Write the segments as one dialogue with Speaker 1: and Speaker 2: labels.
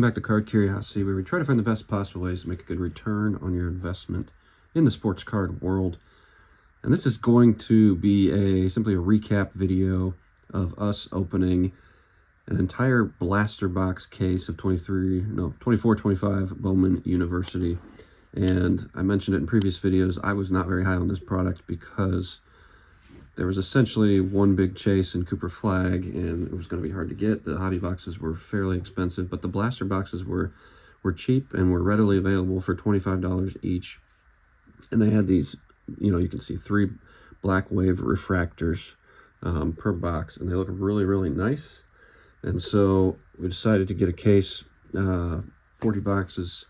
Speaker 1: Welcome back to Card Curiosity, where we try to find the best possible ways to make a good return on your investment in the sports card world. And this is going to be simply a recap video of us opening an entire blaster box case of 24-25 Bowman University. And I mentioned it in previous videos, I was not very high on this product because there was essentially one big chase in Cooper Flag, and it was going to be hard to get. The hobby boxes were fairly expensive, but the blaster boxes were cheap and were readily available for $25 each. And they had these, you can see 3 black wave refractors per box, and they look really, really nice. And so we decided to get a case, 40 boxes,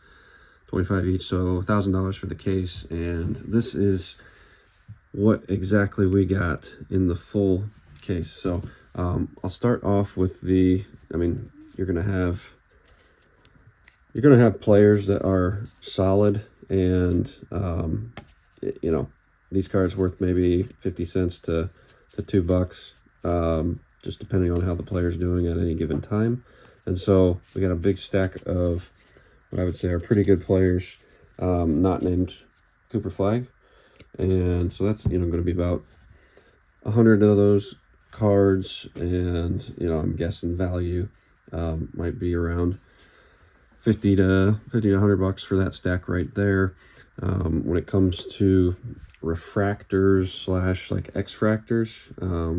Speaker 1: 25 each, so $1,000 for the case. And this is what exactly we got in the full case. So I'll start off with you're gonna have players that are solid, and these cards worth maybe 50 cents to $2, just depending on how the player's doing at any given time. And so we got a big stack of what I would say are pretty good players, not named Cooper Flag. And so that's going to be about 100 of those cards, and I'm guessing value might be around 50 to 100 bucks for that stack right there. When it comes to refractors / like X-fractors,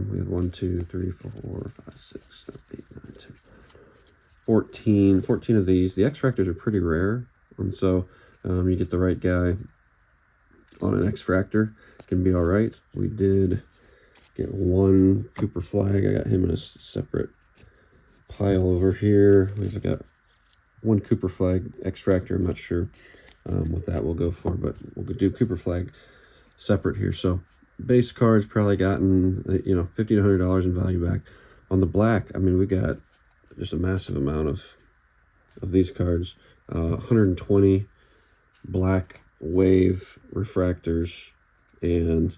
Speaker 1: we had 1, 2, 3, 4, 5, 6, 7, 8, 9, 10, 14 of these. The X-fractors are pretty rare, and so you get the right guy on an X-fractor, can be all right. We did get 1 Cooper Flag. I got him in a separate pile over here. We've got 1 Cooper Flag X-fractor. I'm not sure what that will go for, but we'll do Cooper Flag separate here. So base cards probably gotten $50 to $100 in value back. On the black, we got just a massive amount of these cards. 120 black wave refractors, and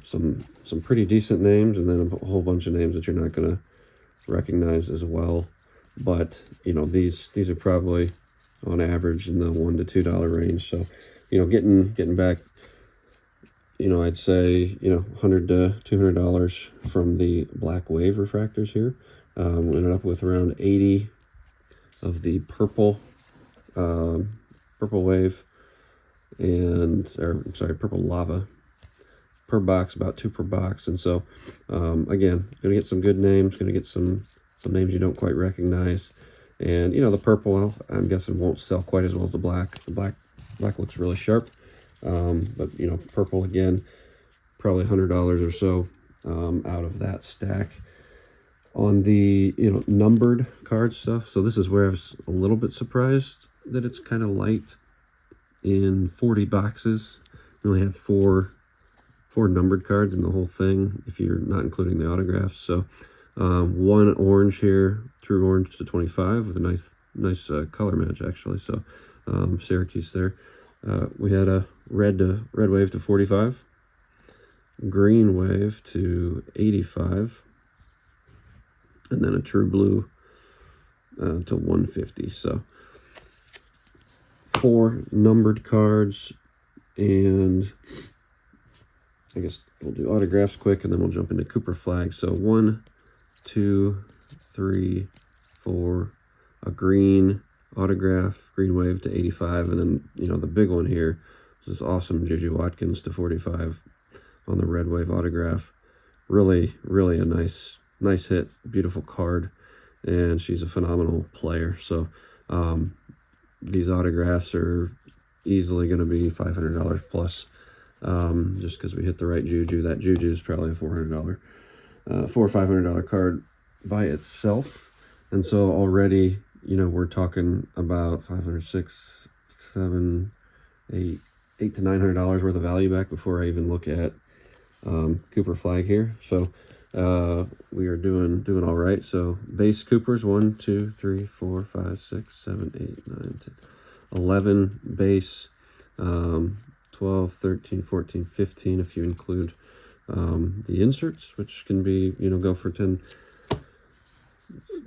Speaker 1: some pretty decent names, and then a whole bunch of names that you're not going to recognize as well. But these are probably on average in the $1 to $2 range. So getting back, I'd say $100 to $200 from the black wave refractors here. We ended up with around 80 of the purple wave, purple lava per box, about 2 per box. And so again, gonna get some good names, gonna get some names you don't quite recognize. And the purple, I'm guessing, won't sell quite as well as the black. The black looks really sharp, but purple, again, probably $100 or so out of that stack. On the numbered card stuff, so this is where I was a little bit surprised that it's kind of light. In 40 boxes, we only have four numbered cards in the whole thing, if you're not including the autographs. So 1 orange here, true orange to 25, with a nice color match, actually. So Syracuse there. We had a red wave to 45, green wave to 85, and then a true blue to 150. So 4 numbered cards, and I guess we'll do autographs quick, and then we'll jump into Cooper Flag. So 1, 2, 3, 4, a green autograph, green wave to 85, and then the big one here is this awesome Juju Watkins to 45 on the red wave autograph. Really, really a nice hit, beautiful card, and she's a phenomenal player. So these autographs are easily going to be $500 plus, just because we hit the right Juju. That Juju is probably a $400 or $500 card by itself. And so already we're talking about $500, $600, $700, $800 to $900 worth of value back before I even look at Cooper Flag here. So we are doing all right. So base Coopers, 1, 2, 3, 4, 5, 6, 7, 8, 9, 10, 11 base, 12, 13, 14, 15 if you include the inserts, which can be go for 10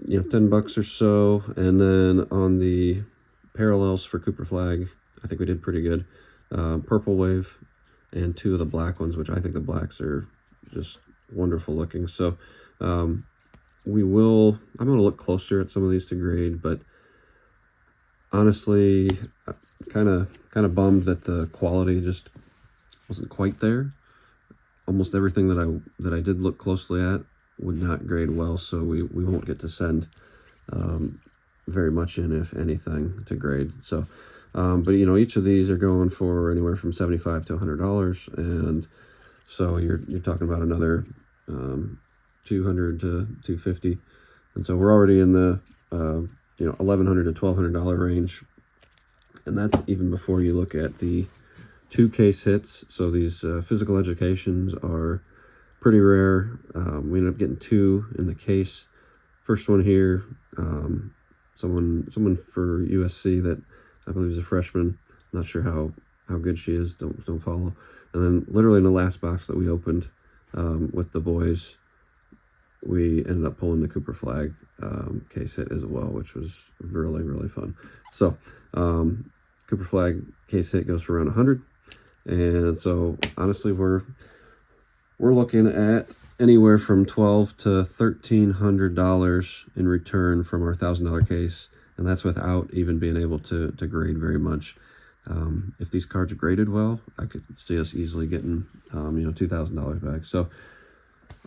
Speaker 1: $10 or so. And then on the parallels for Cooper Flag, I think we did pretty good. Purple Wave and 2 of the black ones, which I think the blacks are just wonderful looking. So I'm going to look closer at some of these to grade, but honestly, kind of bummed that the quality just wasn't quite there. Almost everything that I did look closely at would not grade well, so we won't get to send very much in, if anything, to grade. So but each of these are going for anywhere from $75 to $100, and so you're talking about another $200 to $250, and so we're already in the $1,100 to $1,200 range, and that's even before you look at the 2 case hits. So these physical educations are pretty rare. We ended up getting 2 in the case. First one here, someone for USC that I believe is a freshman. Not sure how good she is. Don't follow. And then literally in the last box that we opened with the boys, we ended up pulling the Cooper Flag case hit as well, which was really, really fun. So Cooper Flag case hit goes for around 100, and so honestly we're looking at anywhere from $1,200 to $1,300 in return from our $1,000 case, and that's without even being able to grade very much. If these cards are graded well, I could see us easily getting $2,000 back. So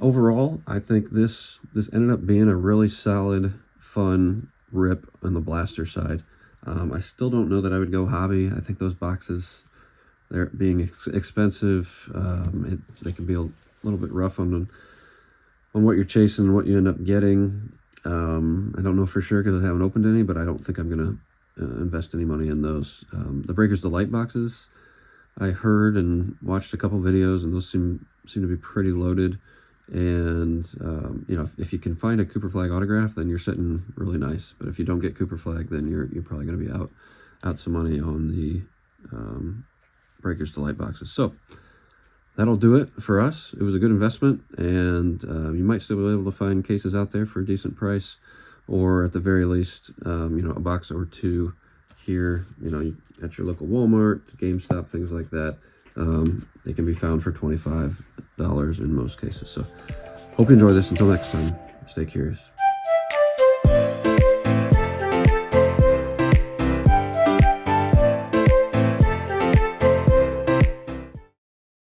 Speaker 1: overall, I think this ended up being a really solid, fun rip on the blaster side. I still don't know that I would go hobby. I think those boxes, they're being expensive. They can be a little bit rough on what you're chasing and what you end up getting. I don't know for sure because I haven't opened any, but I don't think I'm going to invest any money in those. The Breakers Delight boxes, I heard and watched a couple videos, and those seem to be pretty loaded. And if you can find a Cooper Flag autograph, then you're sitting really nice. But if you don't get Cooper Flag, then you're probably going to be out some money on the Breakers Delight boxes. So that'll do it for us. It was a good investment, and you might still be able to find cases out there for a decent price, or at the very least, a box or 2 here, at your local Walmart, GameStop, things like that. They can be found for $25 in most cases. So hope you enjoy this. Until next time, stay curious.